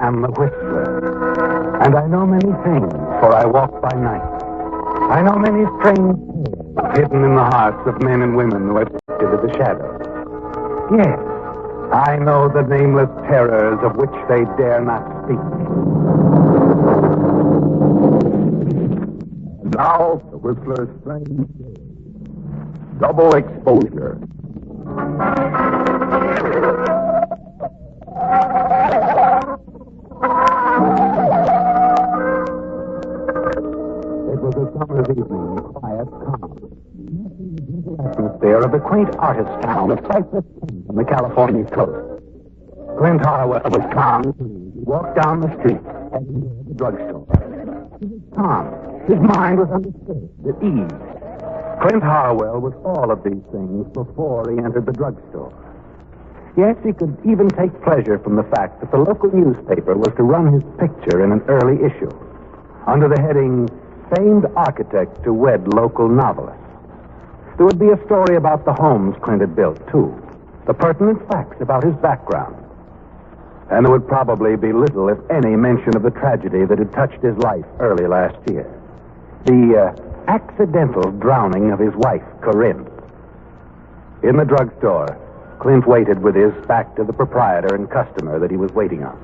am the Whistler, and I know many things, for I walk by night. I know many strange things hidden in the hearts of men and women who are drifted to the shadows. Yes, I know the nameless terrors of which they dare not speak. Now, the Whistler's strange double exposure. It was a summer's evening, quiet, calm. The atmosphere of the quaint artist town of Cypress on the California coast. Clint Harwell was calm. He walked down the street, heading to the drugstore. He was calm. His mind was understood, at ease. Clint Harwell was all of these things before he entered the drugstore. Yes, he could even take pleasure from the fact that the local newspaper was to run his picture in an early issue, under the heading, Famed Architect to Wed Local Novelist. There would be a story about the homes Clint had built, too, the pertinent facts about his background. And there would probably be little, if any, mention of the tragedy that had touched his life early last year. The accidental drowning of his wife, Corinne. In the drugstore, Clint waited with his back to the proprietor and customer that he was waiting on.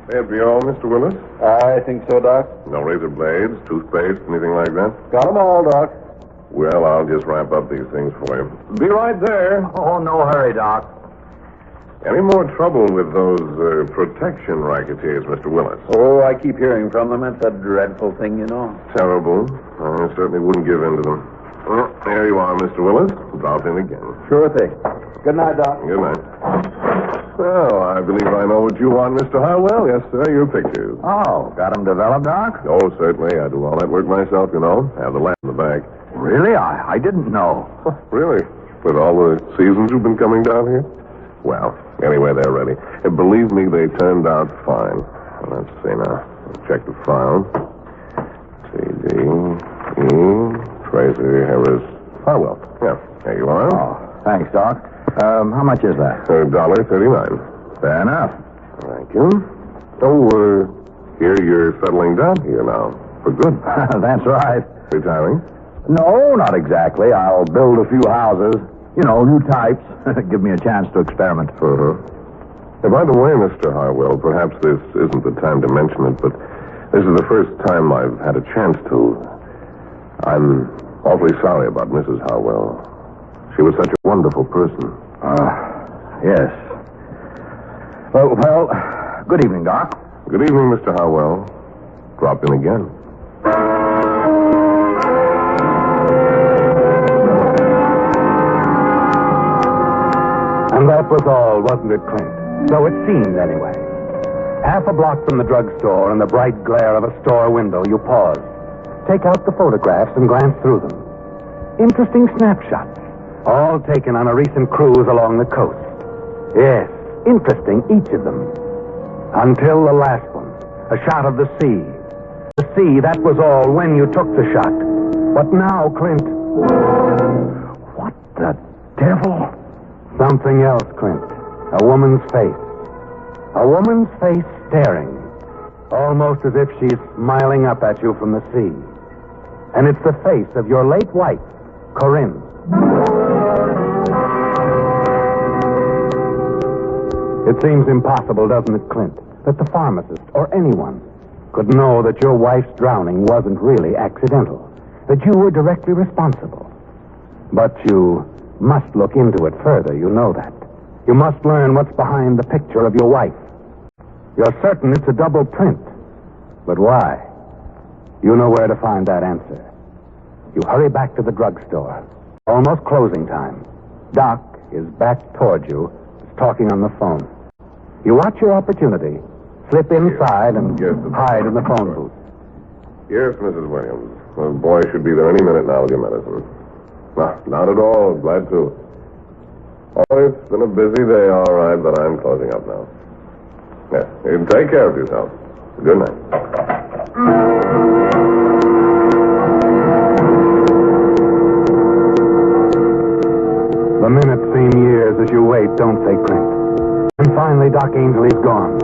That'd be all, Mr. Willis? I think so, Doc. No razor blades, toothpaste, anything like that? Got 'em all, Doc. Well, I'll just wrap up these things for you. Be right there. Oh, no hurry, Doc. Any more trouble with those protection racketeers, Mr. Willis? Oh, I keep hearing from them. It's a dreadful thing, you know. Terrible. I certainly wouldn't give in to them. Well, there you are, Mr. Willis. Drop in again. Sure thing. Good night, Doc. Good night. Well, I believe I know what you want, Mr. Harwell. Yes, sir, your pictures. Oh, got 'em developed, Doc? Oh, certainly. I do all that work myself, you know. Have the lab in the back. Really? I didn't know. Really? With all the seasons who've been coming down here? Well, anyway, they're ready. And believe me, they turned out fine. Let's see now. Check the file. C.D.E. Tracy Harris Harwell. Yeah, there you are. Oh, thanks, Doc. How much is that? $1.39. Fair enough. Thank you. Oh, here you're settling down here now. For good. That's right. Retiring? No, not exactly. I'll build a few houses. You know, new types. Give me a chance to experiment. Uh-huh. Hey, by the way, Mr. Harwell, perhaps this isn't the time to mention it, but this is the first time I've had a chance to. I'm awfully sorry about Mrs. Harwell. She was such a wonderful person. Yes. Well, good evening, Doc. Good evening, Mr. Harwell. Drop in again. And that was all, wasn't it, Clint? So it seemed, anyway. Half a block from the drugstore, in the bright glare of a store window, you pause. Take out the photographs and glance through them. Interesting snapshots, all taken on a recent cruise along the coast. Yes, interesting, each of them. Until the last one, a shot of the sea. The sea, that was all when you took the shot. But now, Clint... What the devil? Something else, Clint. A woman's face. A woman's face staring. Almost as if she's smiling up at you from the sea. And it's the face of your late wife, Corinne. It seems impossible, doesn't it, Clint, that the pharmacist or anyone could know that your wife's drowning wasn't really accidental, that you were directly responsible. But you must look into it further, you know that. You must learn what's behind the picture of your wife. You're certain it's a double print. But why? You know where to find that answer. You hurry back to the drugstore. Almost closing time. Doc is back toward you, talking on the phone. You watch your opportunity. Slip inside and hide in the phone booth. Yes, Mrs. Williams. The boy should be there any minute now with your medicine. No, not at all. Glad to. Oh, it's been a busy day, all right, but I'm closing up now. Yes, you take care of yourself. Good night. The minutes seem years as you wait, don't they, Clint? And finally, Doc Ainsley's gone.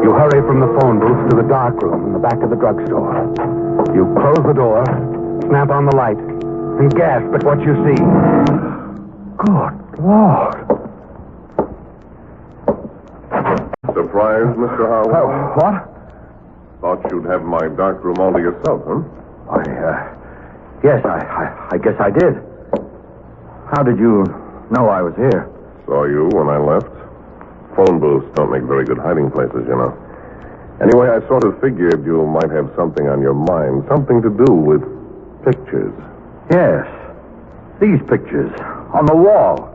You hurry from the phone booth to the dark room in the back of the drugstore. You close the door, snap on the light, and gasp at what you see. Good Lord. Surprised, Mr. Harwell? What? Thought you'd have my dark room all to yourself, huh? Yes, I guess I did. How did you know I was here? Saw you when I left. Phone booths don't make very good hiding places, you know. Anyway, I sort of figured you might have something on your mind, something to do with pictures. Yes. These pictures on the wall.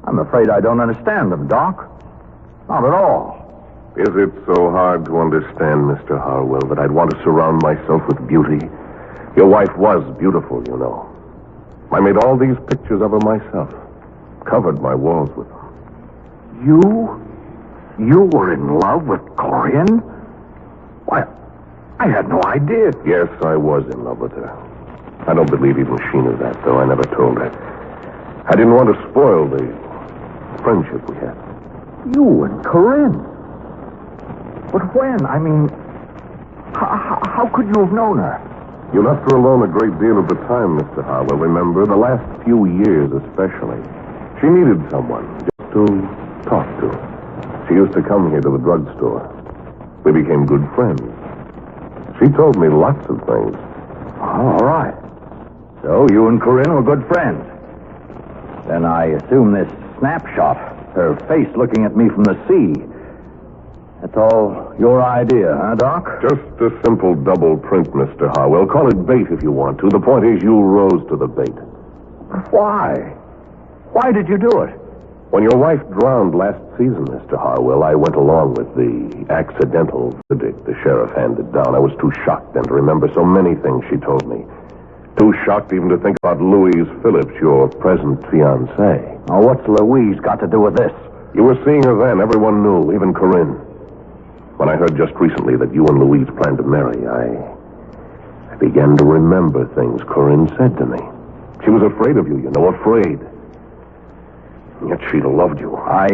I'm afraid I don't understand them, Doc. Not at all. Is it so hard to understand, Mr. Harwell, that I'd want to surround myself with beauty? Your wife was beautiful, you know. I made all these pictures of her myself. Covered my walls with them. You were in love with Corian? Why, I had no idea. Yes, I was in love with her. I don't believe even she knew that, though I never told her. I didn't want to spoil the friendship we had. You and Corinne? But when? I mean, how could you have known her? You left her alone a great deal of the time, Mr. Harwell, remember? The last few years especially. She needed someone just to talk to. She used to come here to the drugstore. We became good friends. She told me lots of things. Oh, all right. So you and Corinne were good friends. Then I assume this snapshot, her face looking at me from the sea, that's all your idea, huh, Doc? Just a simple double print, Mr. Harwell. Call it bait if you want to. The point is you rose to the bait. Why? Why did you do it? When your wife drowned last season, Mr. Harwell, I went along with the accidental verdict the sheriff handed down. I was too shocked then to remember so many things she told me. Too shocked even to think about Louise Phillips, your present fiancée. Now, what's Louise got to do with this? You were seeing her then. Everyone knew, even Corinne. When I heard just recently that you and Louise planned to marry, I began to remember things Corinne said to me. She was afraid of you, you know, afraid. Yet she'd have loved you. I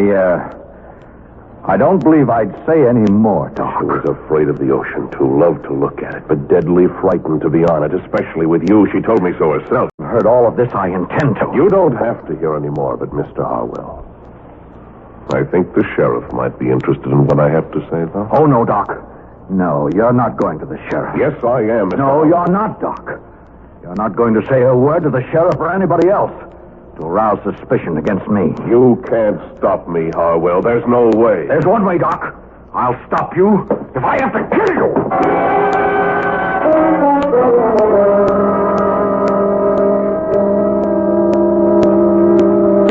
don't believe I'd say any more, Doc. She was afraid of the ocean, too. Loved to look at it, but deadly frightened to be on it, especially with you. She told me so herself. I've heard all of this. I intend to. You don't have to hear any more, but Mr. Harwell, I think the sheriff might be interested in what I have to say, though. Oh, no, Doc. No, you're not going to the sheriff. Yes, I am, Mr. No, Harwell. you're not, Doc. You're not going to say a word to the sheriff or anybody else to arouse suspicion against me. You can't stop me, Harwell. There's no way. There's one way, Doc. I'll stop you if I have to kill you.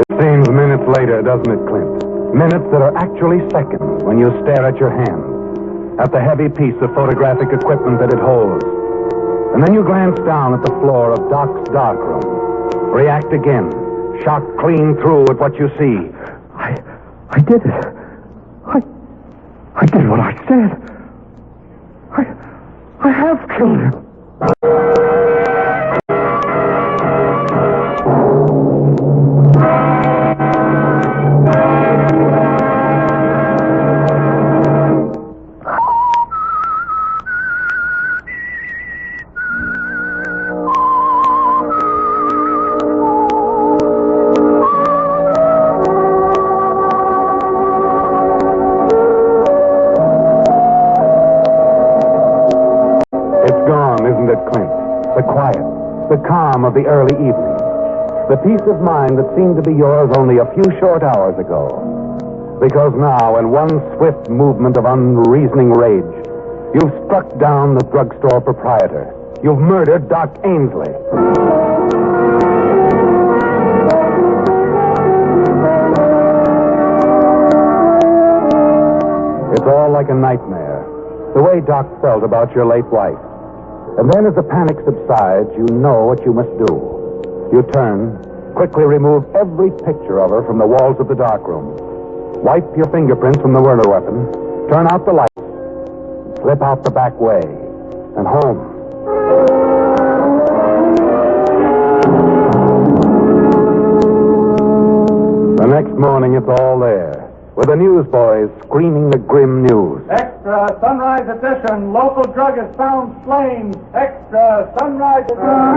It seems minutes later, doesn't it, Clint? Minutes that are actually seconds when you stare at your hand, at the heavy piece of photographic equipment that it holds. And then you glance down at the floor of Doc's darkroom. React again, shocked clean through at what you see. I did it. I did what I said. I have killed him. The calm of the early evening. The peace of mind that seemed to be yours only a few short hours ago. Because now, in one swift movement of unreasoning rage, you've struck down the drugstore proprietor. You've murdered Doc Ainsley. It's all like a nightmare. The way Doc felt about your late wife. And then as the panic subsides, you know what you must do. You turn, quickly remove every picture of her from the walls of the darkroom. Wipe your fingerprints from the murder weapon. Turn out the lights. Slip out the back way. And home. The next morning, it's all there. with the newsboys screaming the grim news. Extra, Sunrise Edition. Local drug is found slain. Extra, Sunrise Edition.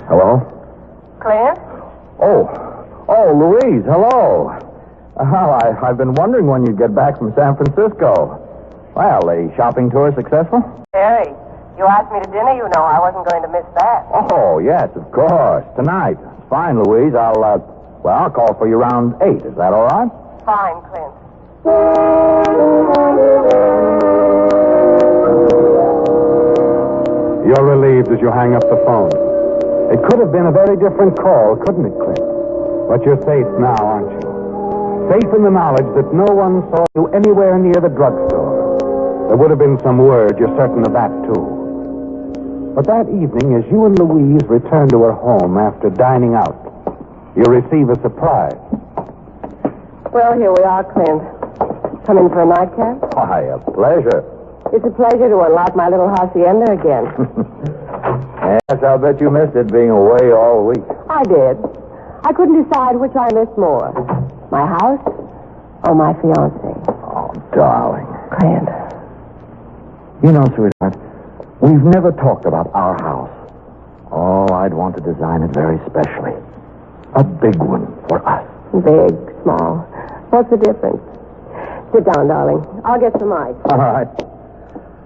Hello? Clint? Oh, Louise, hello. I've been wondering when you'd get back from San Francisco. Well, the shopping tour successful? Harry, you asked me to dinner, you know. I wasn't going to miss that. Oh, yes, of course. Tonight. Fine, Louise. I'll call for you around 8. Is that all right? Fine, Clint. You're relieved as you hang up the phone. It could have been a very different call, couldn't it, Clint? But you're safe now, aren't you? Safe in the knowledge that no one saw you anywhere near the drugstore. There would have been some word, you're certain of that, too. But that evening, as you and Louise return to her home after dining out, you receive a surprise. Well, here we are, Clint. Come in for a nightcap? Why, a pleasure. It's a pleasure to unlock my little hacienda again. Yes, I'll bet you missed it being away all week. I did. I couldn't decide which I missed more. My house or my fiancé. Oh, darling. Clint. You know, sweetheart, we've never talked about our house. Oh, I'd want to design it very specially. A big one for us. Big, small. What's the difference? Sit down, darling. I'll get some ice. All right.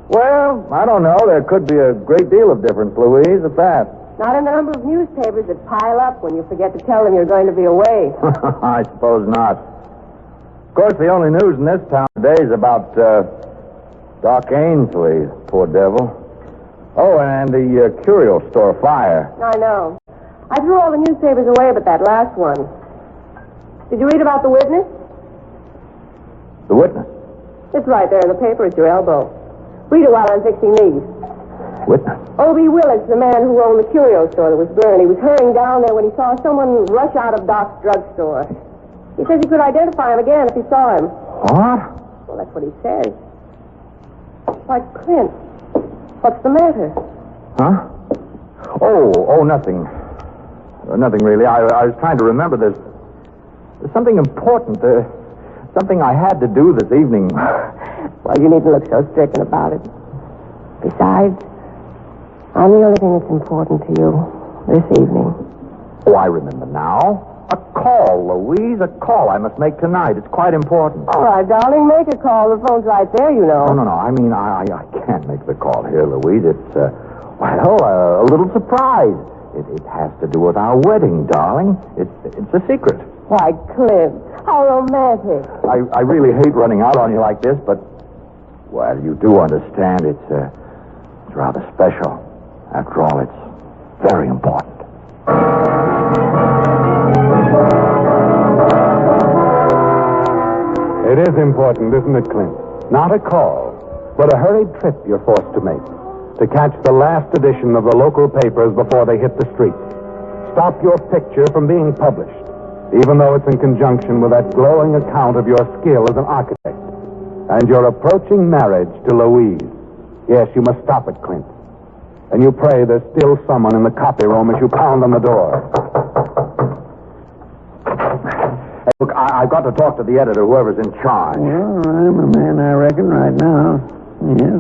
Well, I don't know. There could be a great deal of difference, Louise, at that. Not in the number of newspapers that pile up when you forget to tell them you're going to be away. I suppose not. Of course, the only news in this town today is about Doc Ainsley, poor devil. Oh, and the curio store fire. I know. I threw all the newspapers away but that last one. Did you read about the witness? The witness? It's right there in the paper at your elbow. Read it while I'm fixing these. Witness? O.B. Willis, the man who owned the curio store that was burned, he was hurrying down there when he saw someone rush out of Doc's drugstore. He says he could identify him again if he saw him. What? Well, that's what he says. Why, Clint, what's the matter? Huh? Oh, nothing. Nothing really. I was trying to remember there's something important. Something I had to do this evening. Well, you needn't look so stricken about it. Besides, I'm the only thing that's important to you this evening. Oh, I remember now. A call, Louise. A call I must make tonight. It's quite important. All right, darling, make a call. The phone's right there, you know. No. I mean, I can't make the call here, Louise. It's, a little surprise. It has to do with our wedding, darling. It's a secret. Why, Clint, how romantic. I really hate running out on you like this, but, well, you do understand it's rather special. After all, it's very important. It is important, isn't it, Clint? Not a call, but a hurried trip you're forced to make to catch the last edition of the local papers before they hit the streets. Stop your picture from being published, even though it's in conjunction with that glowing account of your skill as an architect and your approaching marriage to Louise. Yes, you must stop it, Clint. And you pray there's still someone in the copy room as you pound on the door. Hey, look, I've got to talk to the editor, whoever's in charge. Well, I'm a man, I reckon, right now. Yes,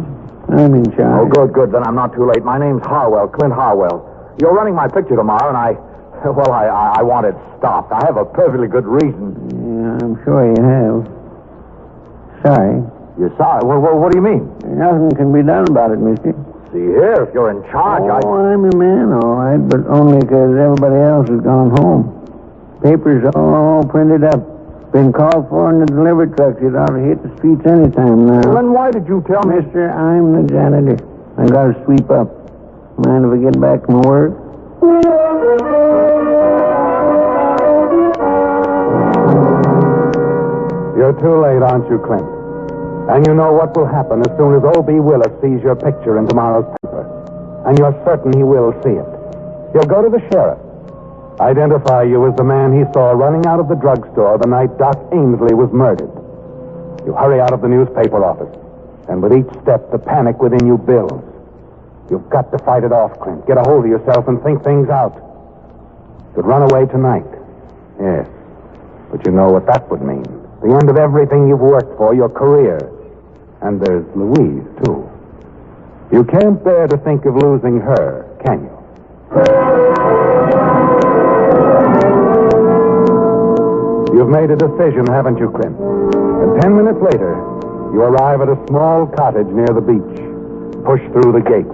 I'm in charge. Oh, good. Then I'm not too late. My name's Harwell, Clint Harwell. You're running my picture tomorrow, and I want it stopped. I have a perfectly good reason. Yeah, I'm sure you have. Sorry. You're sorry? Well, what do you mean? Nothing can be done about it, mister. See here, if you're in charge, I'm a man, all right, but only because everybody else has gone home. Papers all printed up. Been called for in the delivery trucks. You'd ought to hit the streets anytime now. Well, then why did you tell me? Mister, I'm the janitor. I got to sweep up. Mind if I get back to my work? You're too late, aren't you, Clint? And you know what will happen as soon as O.B. Willis sees your picture in tomorrow's paper. And you're certain he will see it. He'll go to the sheriff, identify you as the man he saw running out of the drugstore the night Doc Ainsley was murdered. You hurry out of the newspaper office. And with each step, the panic within you builds. You've got to fight it off, Clint. Get a hold of yourself and think things out. You'd run away tonight. Yes. But you know what that would mean. The end of everything you've worked for, your career. And there's Louise, too. You can't bear to think of losing her, can you? You've made a decision, haven't you, Clint? And 10 minutes later, you arrive at a small cottage near the beach. Push through the gate.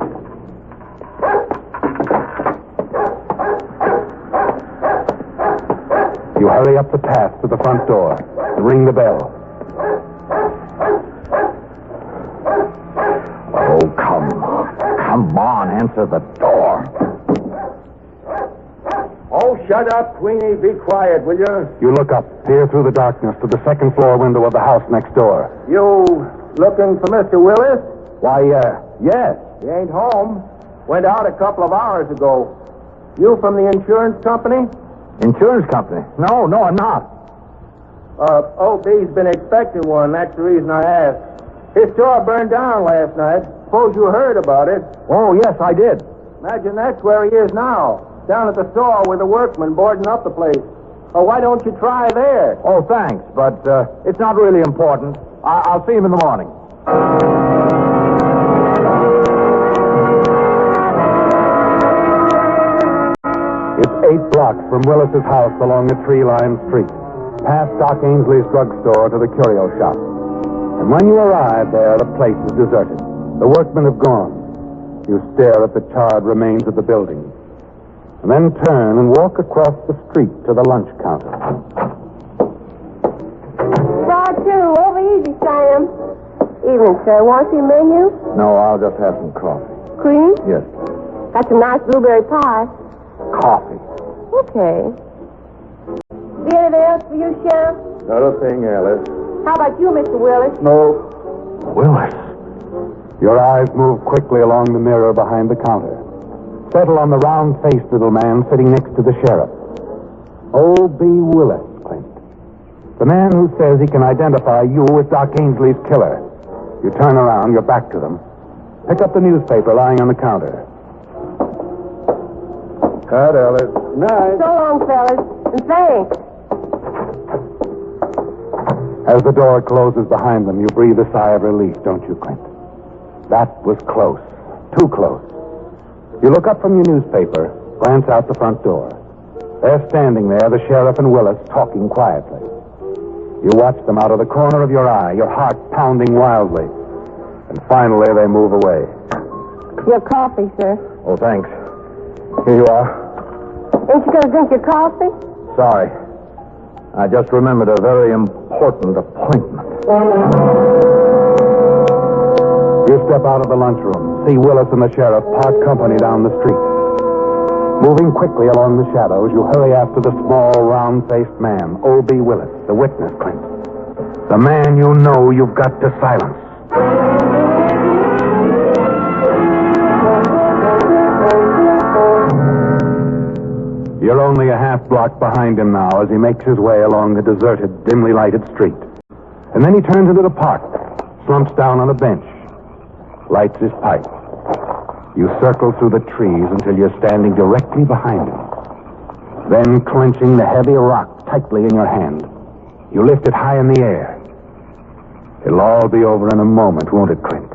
You hurry up the path to the front door and ring the bell. Oh, come on, answer the door. Oh, shut up, Queenie. Be quiet, will you? You look up, peer through the darkness to the second floor window of the house next door. You looking for Mr. Willis? Why, yes. He ain't home. Went out a couple of hours ago. You from the insurance company? Insurance company? No, I'm not. OB's been expecting one. That's the reason I asked. His store burned down last night. Suppose you heard about it. Oh, yes, I did. Imagine that's where he is now. Down at the store with the workmen boarding up the place. Oh, why don't you try there? Oh, thanks, but it's not really important. I'll see him in the morning. It's 8 blocks from Willis's house along the tree-lined street, past Doc Ainsley's drugstore to the curio shop. And when you arrive there, the place is deserted. The workmen have gone. You stare at the charred remains of the building, and then turn and walk across the street to the lunch counter. Bar 2, over easy, Sam. Evening, sir. Want to see menu? No, I'll just have some coffee. Cream? Yes. Got some nice blueberry pie. Coffee. Okay. See anything else for you, Sheriff? Not a thing, Alice. How about you, Mr. Willis? No. Willis. Your eyes move quickly along the mirror behind the counter. Settle on the round-faced little man sitting next to the sheriff. O.B. Willis, Clint. The man who says he can identify you as Doc Ainsley's killer. You turn around, your back to them. Pick up the newspaper lying on the counter. Cut, Alice. Night. So long, fellas. And thanks. As the door closes behind them, you breathe a sigh of relief, don't you, Clint? That was close. Too close. You look up from your newspaper, glance out the front door. They're standing there, the sheriff and Willis, talking quietly. You watch them out of the corner of your eye, your heart pounding wildly. And finally, they move away. Your coffee, sir. Oh, thanks. Here you are. Ain't you going to drink your coffee? Sorry. I just remembered a very important appointment. You step out of the lunchroom, see Willis and the sheriff part company down the street. Moving quickly along the shadows, you hurry after the small, round-faced man, O.B. Willis, the witness, Clint. The man you know you've got to silence. You're only a half block behind him now as he makes his way along the deserted, dimly lighted street. And then he turns into the park, slumps down on a bench, lights his pipe. You circle through the trees until you're standing directly behind him. Then, clenching the heavy rock tightly in your hand, you lift it high in the air. It'll all be over in a moment, won't it, Clint?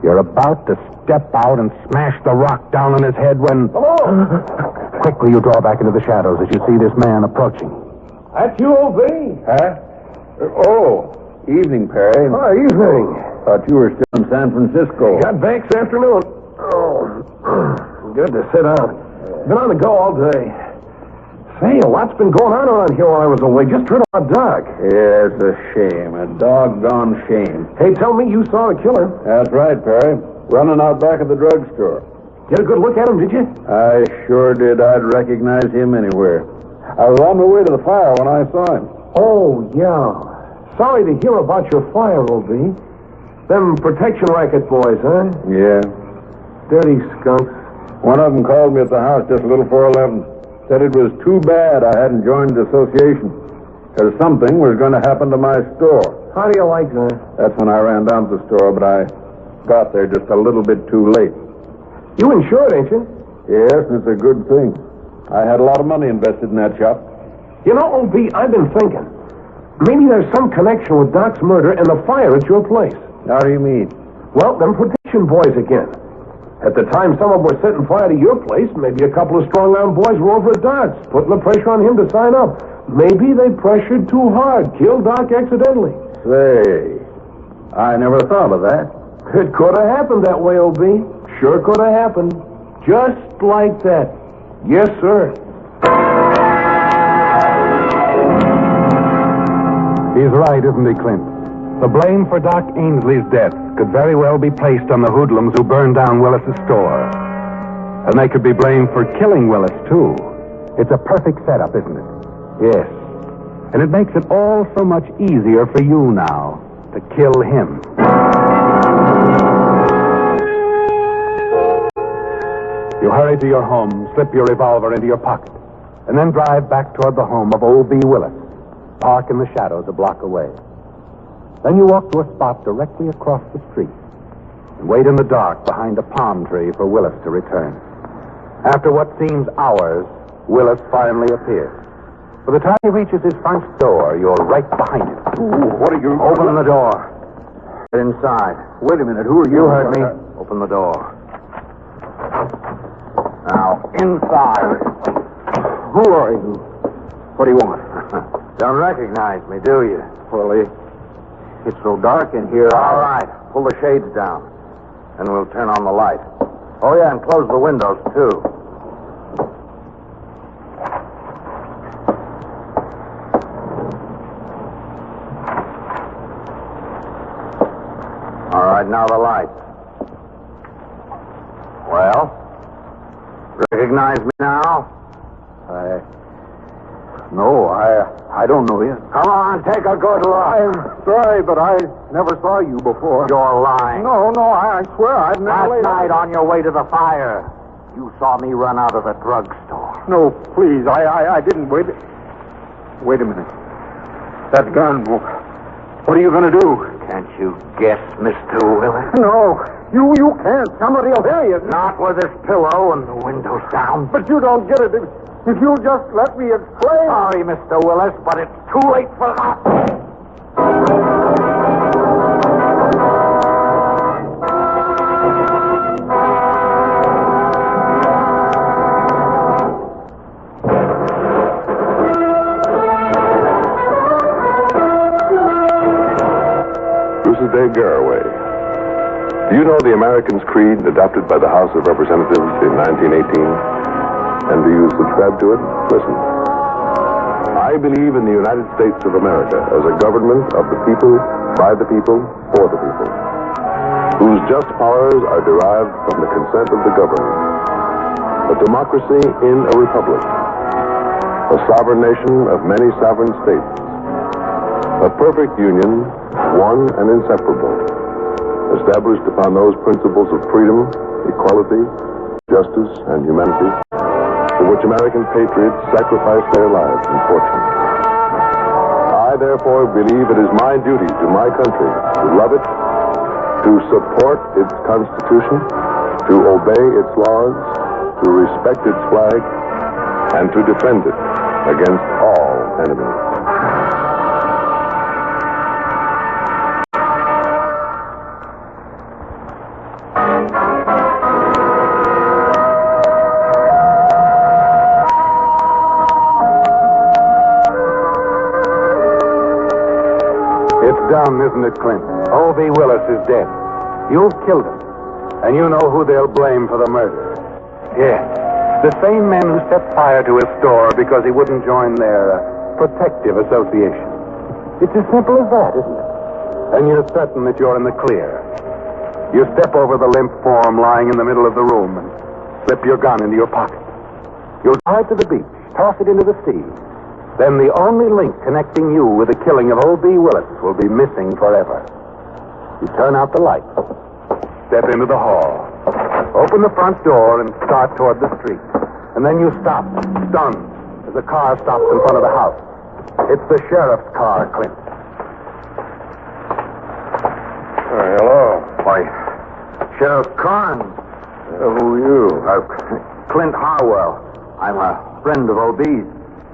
You're about to step out and smash the rock down on his head when... Hello! Quickly, you draw back into the shadows as you see this man approaching. That's you, O.B.? Huh? Oh, evening, Perry. Oh, evening. Thought you were still in San Francisco. Got back this afternoon. Oh, good to sit down. Been on the go all day. Say, a lot's been going on around here while I was away. Just heard about Doc. Yeah, it's a shame. A doggone shame. Hey, tell me you saw the killer. That's right, Perry. Running out back of the drugstore. Get a good look at him, did you? I sure did. I'd recognize him anywhere. I was on my way to the fire when I saw him. Oh, yeah. Sorry to hear about your fire, O.B. Them protection racket boys, huh? Yeah. Dirty skunks. One of them called me at the house just a little before 11. Said it was too bad I hadn't joined the association. Because something was going to happen to my store. How do you like that? That's when I ran down to the store, but I got there just a little bit too late. You insured, ain't you? Yes, it's a good thing. I had a lot of money invested in that shop. You know, O.B., I've been thinking. Maybe there's some connection with Doc's murder and the fire at your place. How do you mean? Well, them protection boys again. At the time some of them were setting fire to your place, maybe a couple of strong-arm boys were over at Doc's, putting the pressure on him to sign up. Maybe they pressured too hard, killed Doc accidentally. Say, I never thought of that. It could have happened that way, O.B. Sure could have happened. Just like that. Yes, sir. He's right, isn't he, Clint? The blame for Doc Ainsley's death could very well be placed on the hoodlums who burned down Willis's store. And they could be blamed for killing Willis, too. It's a perfect setup, isn't it? Yes. And it makes it all so much easier for you now to kill him. You hurry to your home, slip your revolver into your pocket, and then drive back toward the home of old B. Willis. Park in the shadows a block away. Then you walk to a spot directly across the street and wait in the dark behind a palm tree for Willis to return. After what seems hours, Willis finally appears. By the time he reaches his front door, you're right behind him. Ooh, what are you... Open the door. Get inside. Wait a minute, who are you? You heard me. Open the door. Now, inside. Who are you? What do you want? Don't recognize me, do you? Well, it's so dark in here. All right. Pull the shades down, and we'll turn on the light. Oh, yeah, and close the windows, too. All right, now the lights. Well? Recognize me now? No, I don't know you. Come on, take a good look. I'm sorry, but I never saw you before. You're lying. No, I swear I've never Last night on your way to the fire, you saw me run out of the drugstore. No, please, I didn't. Wait a minute. That gun, what are you going to do? Can't you guess, Mr. Willis? No, you can't. Somebody will hear you. Not with this pillow and the windows down. But you don't get it. If you'll just let me explain. Sorry, Mr. Willis, but it's too late for that. This is Dave Garraway. Do you know the American's Creed adopted by the House of Representatives in 1918? And do you subscribe to it? Listen. I believe in the United States of America as a government of the people, by the people, for the people, whose just powers are derived from the consent of the governed. A democracy in a republic. A sovereign nation of many sovereign states. A perfect union, one and inseparable, established upon those principles of freedom, equality, justice, and humanity, for which American patriots sacrificed their lives and fortune. I, therefore, believe it is my duty to my country to love it, to support its Constitution, to obey its laws, to respect its flag, and to defend it against all enemies. Done, isn't it, Clint? O.B. Willis is dead. You've killed him. And you know who they'll blame for the murder. Yes. The same men who set fire to his store because he wouldn't join their protective association. It's as simple as that, isn't it? And you're certain that you're in the clear. You step over the limp form lying in the middle of the room and slip your gun into your pocket. You'll drive to the beach, toss it into the sea. Then the only link connecting you with the killing of old B. Willis will be missing forever. You turn out the light, step into the hall, open the front door, and start toward the street. And then you stop, stunned, as a car stops in front of the house. It's the sheriff's car, Clint. Hello. Why, Sheriff Kearns. Who are you? Clint Harwell. I'm a friend of OB's.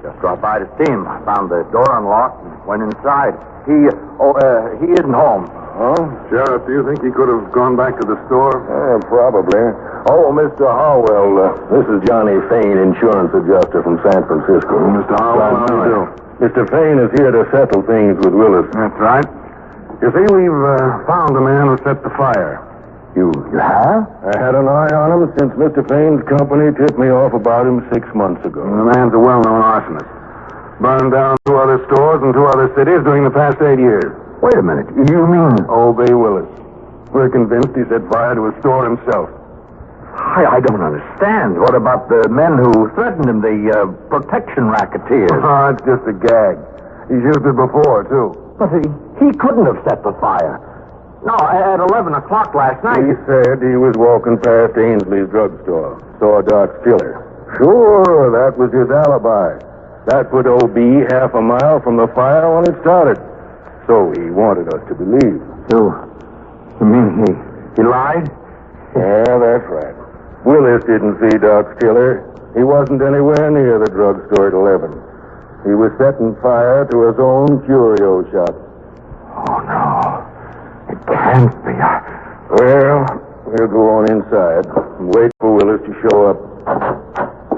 Just dropped by to see him. Found the door unlocked and went inside. He isn't home. Oh? Sheriff, do you think he could have gone back to the store? Probably. Oh, Mr. Harwell, this is Johnny Fain, insurance adjuster from San Francisco. Mr. Harwell, how do you do? Mr. Fain is here to settle things with Willis. That's right. You see, we've found the man who set the fire. You have? I had an eye on him since Mr. Fain's company tipped me off about him 6 months ago. The man's a well-known arsonist. Burned down 2 other stores in 2 other cities during the past 8 years. Wait a minute. You mean... O.B. Willis. We're convinced he set fire to his store himself. I don't understand. What about the men who threatened him, the protection racketeers? Oh, it's just a gag. He's used it before, too. But he couldn't have set the fire. No, at 11 o'clock last night. He said he was walking past Ainsley's drugstore. Saw Doc's killer. Sure, that was his alibi. That put O.B. half a mile from the fire when it started. So he wanted us to believe. You mean he lied? Yeah, that's right. Willis didn't see Doc's killer. He wasn't anywhere near the drugstore at 11. He was setting fire to his own curio shop. Oh, no. It can't be. Well, we'll go on inside and wait for Willis to show up.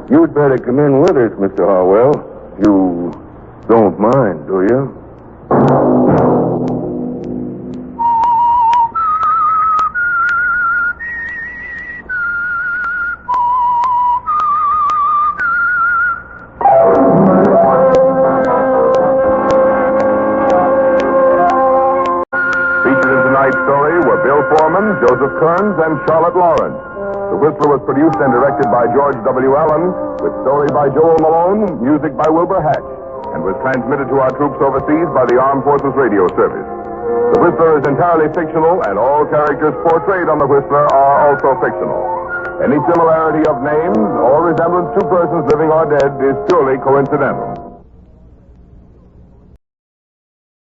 You'd better come in with us, Mr. Harwell. You don't mind, do you? Forman, Joseph Kearns, and Charlotte Lawrence. The Whistler was produced and directed by George W. Allen, with story by Joel Malone, music by Wilbur Hatch, and was transmitted to our troops overseas by the Armed Forces Radio Service. The Whistler is entirely fictional, and all characters portrayed on the Whistler are also fictional. Any similarity of names or resemblance to persons living or dead is purely coincidental.